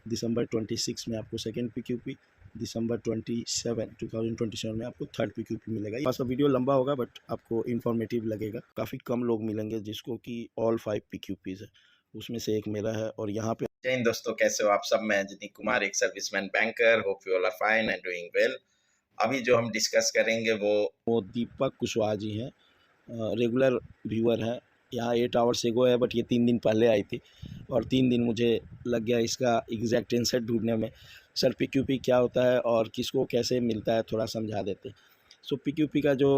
दिसंबर 26 में आपको second PQP, दिसंबर 2027 में आपको थर्ड PQP मिलेगा। थोड़ा सा वीडियो लंबा होगा बट आपको इन्फॉर्मेटिव लगेगा। काफ़ी कम लोग मिलेंगे जिसको कि ऑल 5 PQPs है, उसमें से एक मेरा है। और यहाँ पे जय हिंद दोस्तों, कैसे हो आप सब। मैं अंजनी कुमार, एक serviceman banker. Hope you all are fine and doing well. अभी जो हम डिस्कस करेंगे वो दीपक कुशवाहा जी हैं, रेगुलर व्यूअर हैं। यहाँ 8 आवर्स एगो है बट ये 3 दिन पहले आई थी और 3 दिन मुझे लग गया इसका एग्जैक्ट आंसर ढूंढने में। सर PQP क्या होता है और किसको कैसे मिलता है, थोड़ा समझा देते। सो PQP का जो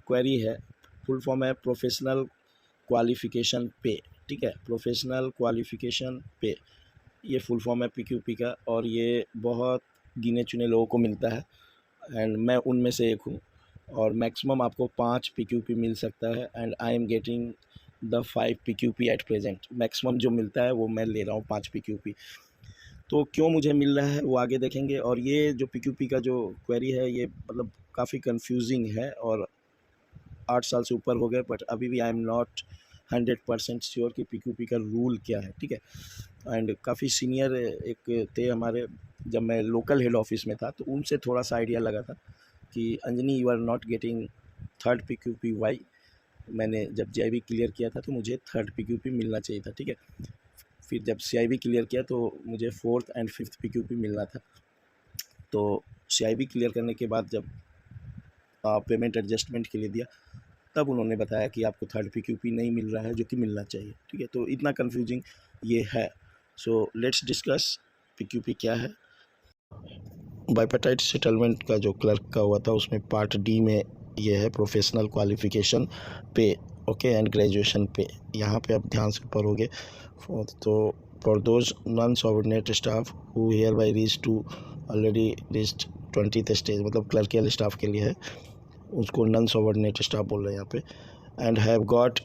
क्वेरी है, फुल फॉर्म है प्रोफेशनल क्वालिफिकेशन पे। ठीक है, प्रोफेशनल क्वालिफिकेशन पे, ये फुल फॉर्म है PQP का। और ये बहुत गिने चुने लोगों को मिलता है एंड मैं उनमें से एक हूँ। और मैक्सिमम आपको 5 PQP मिल सकता है and I am getting the 5 PQP at present. Maximum जो मिलता है वो मैं ले रहा हूँ 5 PQP। तो क्यों मुझे मिल रहा है वो आगे देखेंगे। और ये जो PQP का जो क्वेरी है ये मतलब काफ़ी कंफ्यूजिंग है और 8 साल से ऊपर हो गए बट अभी भी आई एम नॉट 100% श्योर कि PQP का रूल क्या है। ठीक है, एंड काफ़ी सीनियर एक थे हमारे, जब मैं लोकल हेड ऑफिस में था तो उनसे थोड़ा सा आइडिया लगा था कि Anjani you are not getting third PQP why. मैंने जब CIB क्लियर किया था तो मुझे थर्ड PQP मिलना चाहिए था। ठीक है, फिर जब CIB क्लियर किया तो मुझे 4th एंड 5th PQP मिलना था। तो CIB क्लियर करने के बाद जब पेमेंट एडजस्टमेंट के लिए दिया तब उन्होंने बताया कि आपको थर्ड PQP नहीं मिल रहा है जो कि मिलना चाहिए। ठीक है, तो इतना कन्फ्यूजिंग ये है। सो लेट्स डिस्कस PQP क्या है। बाइपेटाइट सेटलमेंट का जो क्लर्क का हुआ था उसमें पार्ट D में ये है professional qualification pay, okay, and graduation pay. यहाँ पे आप ध्यान से पढ़ोगे। तो for those non subordinate staff who hereby reach to already reached 20th stage, मतलब क्लर्कियल स्टाफ के लिए है, उसको नॉन सबऑर्डिनेट स्टाफ बोल रहे हैं यहाँ पे। And have got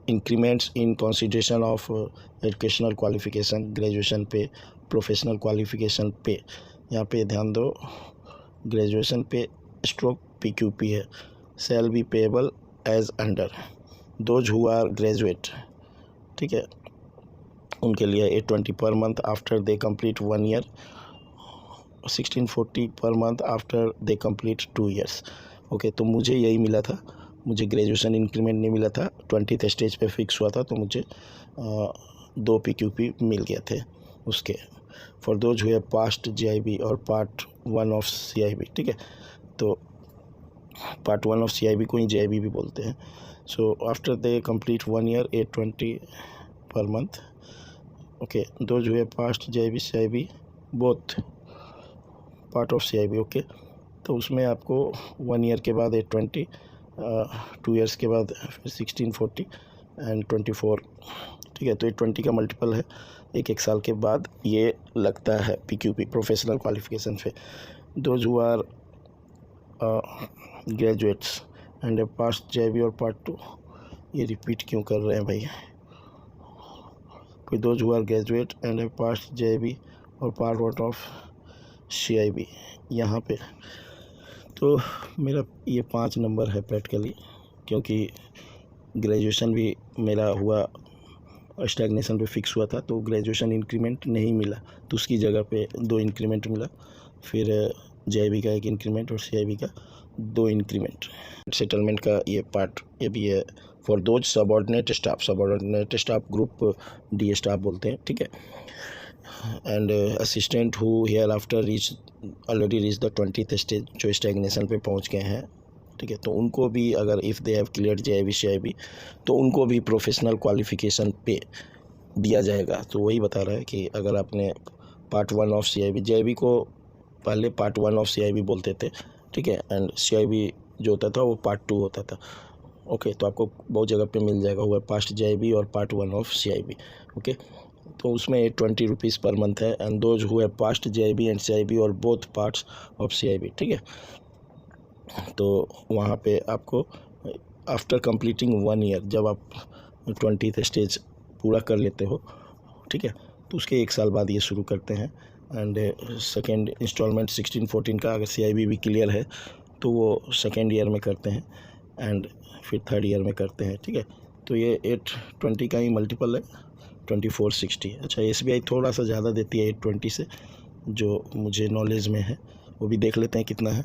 increments in consideration of educational qualification, graduation पे, प्रोफेशनल क्वालिफिकेशन पे। यहाँ पे ध्यान दो, ग्रेजुएशन पे स्ट्रोक PQP है, shall be payable as under those who are graduate. ठीक है, उनके लिए 820 पर month after they complete 1 year, 1640 पर month after they complete 2 years. Okay, तो मुझे यही मिला था, मुझे ग्रेजुएशन इंक्रीमेंट नहीं मिला था, 20th स्टेज पे फिक्स हुआ था तो मुझे 2 PQP मिल गए थे उसके। For those who passed GIB और पार्ट 1 ऑफ CIB। ठीक है, तो पार्ट 1 ऑफ CIB को ही GIB भी बोलते हैं। So after they complete 1 year 820 पर month. Okay, those who passed GIB CIB both part of CIB। Okay, तो उसमें आपको 1 ईयर के बाद 820, 2 ईयर्स के बाद फिर 1640 एंड 24। ठीक है, तो 820 का मल्टीपल है, एक साल के बाद ये लगता है PQP professional qualification pay. Those who are graduates and passed GIB और पार्ट 2, ये रिपीट क्यों कर रहे हैं भाई। कोई those who are graduate and passed GIB और पार्ट 1 ऑफ CIB यहाँ पे। तो मेरा ये 5 नंबर है प्रैक्टिकली, क्योंकि ग्रेजुएशन भी मेरा हुआ स्टैग्नेशन पे फिक्स हुआ था, तो ग्रेजुएशन इंक्रीमेंट नहीं मिला तो उसकी जगह पे 2 इंक्रीमेंट मिला। फिर GIB का 1 इंक्रीमेंट और CIB का 2 इंक्रीमेंट। सेटलमेंट का ये पार्ट ये भी है for those subordinate staff, subordinate staff group D staff बोलते हैं। ठीक है, and assistant who here after reach already reach the 20th stage, जो स्टैग्नेशन पे पहुंच गए हैं। ठीक है, तो उनको भी अगर if they have cleared GIB CIB तो उनको भी प्रोफेशनल क्वालिफिकेशन पे दिया जाएगा। तो वही बता रहा है कि अगर आपने पार्ट 1 ऑफ CIB, GIB को पहले पार्ट 1 ऑफ CIB बोलते थे। ठीक है, एंड CIB जो होता था वो पार्ट 2 होता था। ओके, तो आपको बहुत जगह पे मिल जाएगा हुआ पास्ट GIB और पार्ट 1 ऑफ CIB। ओके, तो उसमें 820 रुपीज़ पर मंथ है and those who passed GIB and CIB और बोथ पार्ट्स ऑफ CIB। ठीक है, तो वहाँ पे आपको आफ्टर कंप्लीटिंग 1 ईयर, जब आप 20th स्टेज पूरा कर लेते हो, ठीक है, तो उसके 1 साल बाद ये शुरू करते हैं। एंड सेकेंड इंस्टॉलमेंट 1614 का अगर CIB भी क्लियर है तो वो सेकेंड ईयर में करते हैं एंड फिर थर्ड ईयर में करते हैं। ठीक है, तो ये 820 का ही मल्टीपल है, 2460। अच्छा, SBI थोड़ा सा ज़्यादा देती है 820 से, जो मुझे नॉलेज में है, वो भी देख लेते हैं कितना है।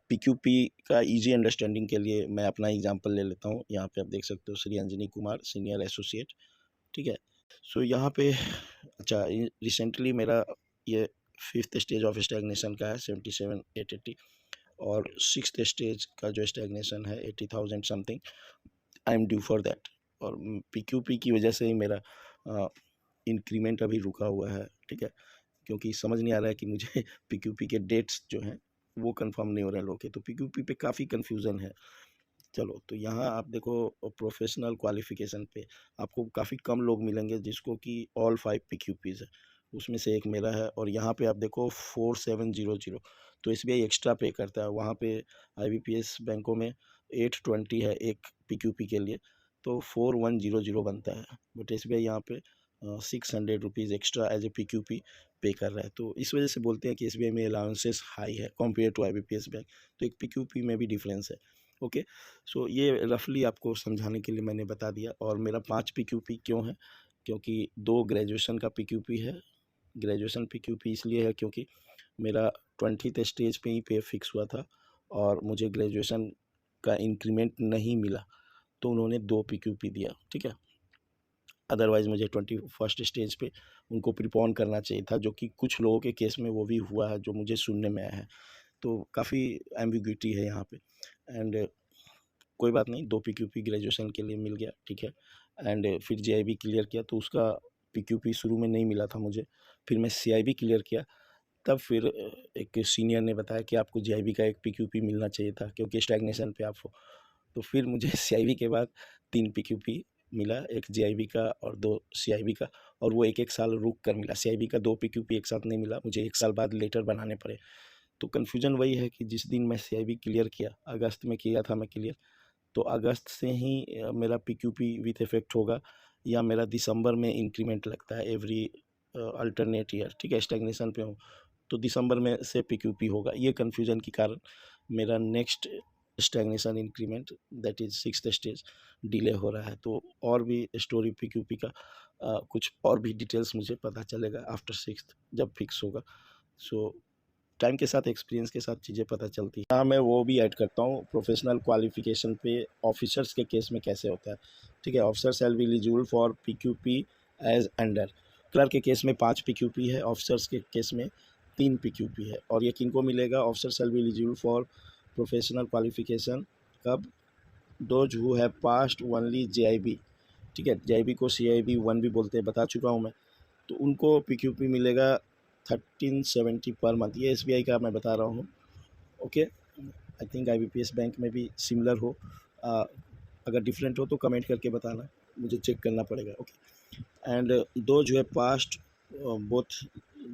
PQP का इजी अंडरस्टैंडिंग के लिए मैं अपना एग्जांपल ले लेता हूँ। यहाँ पे आप देख सकते हो श्री अंजनी कुमार, सीनियर एसोसिएट, ठीक है। सो यहाँ पे अच्छा, रिसेंटली मेरा ये 5th स्टेज ऑफ स्टैग्नेशन का है 77,880, और 6th स्टेज का जो स्टैग्नेशन है 80,000 something. I am due for that, और PQP की वजह से ही मेरा इंक्रीमेंट अभी रुका हुआ है, ठीक है, क्योंकि समझ नहीं आ रहा है कि मुझे PQP के डेट्स जो हैं वो कंफर्म नहीं हो रहे हैं लोगों के, तो PQP पे काफ़ी कन्फ्यूज़न है। चलो, तो यहाँ आप देखो प्रोफेशनल क्वालिफिकेशन पे आपको काफ़ी कम लोग मिलेंगे जिसको कि ऑल 5 PQPs है, उसमें से एक मेरा है। और यहाँ पे आप देखो 4700, तो SBI एक्स्ट्रा पे करता है। वहाँ पे IBPS बैंकों में 820 है एक PQP के लिए, तो 4100 बनता है, बट SBI यहाँ पे 600 rupees extra as a PQP pay कर रहा है। तो इस वजह से बोलते हैं कि SBI में अलाउंसेस हाई है कंपेयर टू IBPS बैंक, तो एक PQP में भी डिफरेंस है। ओके, सो ये रफली आपको समझाने के लिए मैंने बता दिया। और मेरा 5 PQP क्यों है, क्योंकि 2 ग्रेजुएशन का PQP है। ग्रेजुएशन PQP इसलिए है क्योंकि मेरा 20th स्टेज पे ही पे फिक्स हुआ था और मुझे ग्रेजुएशन का इंक्रीमेंट नहीं मिला, तो उन्होंने 2 PQP दिया, ठीक है। अदरवाइज़ मुझे 21st स्टेज पे उनको प्रीपोन करना चाहिए था, जो कि कुछ लोगों के केस में वो भी हुआ है, जो मुझे सुनने में आया है। तो काफ़ी एम्बिग्विटी है यहाँ पे। एंड कोई बात नहीं, 2 PQP ग्रेजुएशन के लिए मिल गया, ठीक है। एंड फिर JIB क्लियर किया, तो उसका PQP शुरू में नहीं मिला था मुझे। फिर मैं CIB क्लियर किया, तब फिर एक सीनियर ने बताया कि आपको JIB का एक PQP मिलना चाहिए था, क्योंकि स्टैग्नेशन पे आप हो। तो फिर मुझे CIB के बाद 3 PQP मिला, एक JIB का और 2 CIB का, और वो एक साल रुक कर मिला। CIB का 2 PQP एक साथ नहीं मिला, मुझे 1 साल बाद लेटर बनाने पड़े। तो कन्फ्यूजन वही है कि जिस दिन मैं CIB क्लियर किया, अगस्त में किया था मैं क्लियर, तो अगस्त से ही मेरा PQP विथ इफेक्ट होगा, या मेरा दिसंबर में इंक्रीमेंट लगता है एवरी अल्टरनेट ईयर, ठीक है। स्टैग्नेशन पे हूँ तो दिसंबर में से PQP होगा। ये कन्फ्यूजन के कारण मेरा next stagnation increment that is 6th stage delay हो रहा है। तो और भी स्टोरी PQP का कुछ और भी डिटेल्स मुझे पता चलेगा आफ्टर 6th जब फिक्स होगा। सो टाइम के साथ, एक्सपीरियंस के साथ चीज़ें पता चलती है। हाँ, मैं वो भी ऐड करता हूँ प्रोफेशनल क्वालिफिकेशन पे ऑफिसर्स के केस में कैसे होता है, ठीक है। Officer shall be eligible for PQP as under. Clerk के केस में 5 PQP है, ऑफिसर्स के केस में 3 PQP है। और ये किनको मिलेगा? Officer shall be eligible for professional qualification कब? Those who have passed only JIB, ठीक है। JIB को CIB 1 भी बोलते हैं, बता चुका हूँ मैं। तो उनको PQP मिलेगा 1370 पर मंथ। ये SBI का मैं बता रहा हूँ, okay. I think IBPS bank में भी सिमिलर हो, अगर डिफरेंट हो तो कमेंट करके बताना, मुझे चेक करना पड़ेगा, ओके। एंड दो जो है past both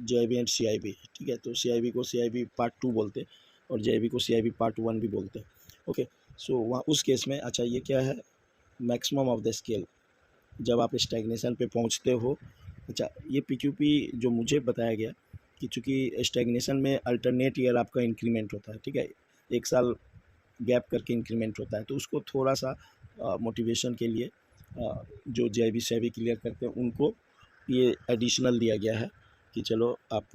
JIB and CIB, ठीक है। तो CIB को CIB पार्ट 2 बोलते हैं और JIB को CIB पार्ट 1 भी बोलते हैं, ओके। सो वहाँ उस केस में, अच्छा ये क्या है, मैक्सिमम ऑफ द स्केल जब आप स्टैग्नेशन पे पहुँचते हो। अच्छा, ये PQP जो मुझे बताया गया कि चूँकि स्टैग्नेशन में अल्टरनेट ईयर आपका इंक्रीमेंट होता है, ठीक है, 1 साल गैप करके इंक्रीमेंट होता है, तो उसको थोड़ा सा मोटिवेशन के लिए जो JIB CIB क्लियर करते हैं उनको ये एडिशनल दिया गया है कि चलो आप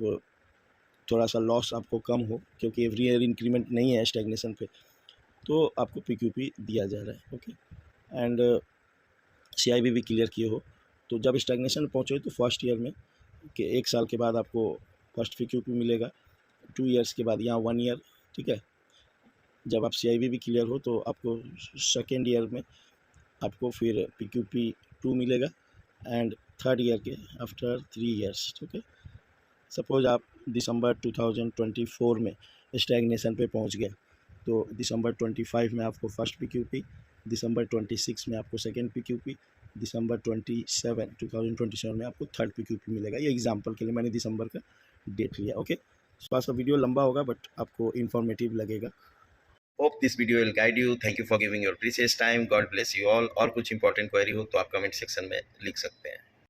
थोड़ा सा लॉस आपको कम हो, क्योंकि एवरी ईयर इंक्रीमेंट नहीं है स्टैग्नेशन पे, तो आपको PQP दिया जा रहा है, ओके। एंड CIB भी क्लियर किए हो, तो जब स्टैग्नेशन पहुँचो तो फर्स्ट ईयर में कि 1 साल के बाद आपको फर्स्ट PQP मिलेगा, 2 ईयर्स के बाद, यहाँ 1 ईयर, ठीक है। जब आप CIB भी क्लियर हो तो आपको सेकेंड ईयर में आपको फिर PQP 2 मिलेगा, एंड थर्ड ईयर के आफ्टर 3 ईयर्स, ठीक है। सपोज आप दिसंबर 2024 में स्टैग्नेशन पे पहुंच गए, तो दिसंबर 25 में आपको फर्स्ट PQP, दिसंबर 26 में आपको सेकेंड PQP, दिसंबर 2027 में आपको थर्ड PQP मिलेगा। ये एग्जांपल के लिए मैंने दिसंबर का डेट लिया, ओके। थोड़ा सा वीडियो लंबा होगा बट आपको इन्फॉर्मेटिव लगेगा। Hope this video will guide you. Thank you for giving your precious time. God bless you all. और कुछ इंपॉर्टेंट क्वेरी हो तो आप कमेंट सेक्शन में लिख सकते हैं।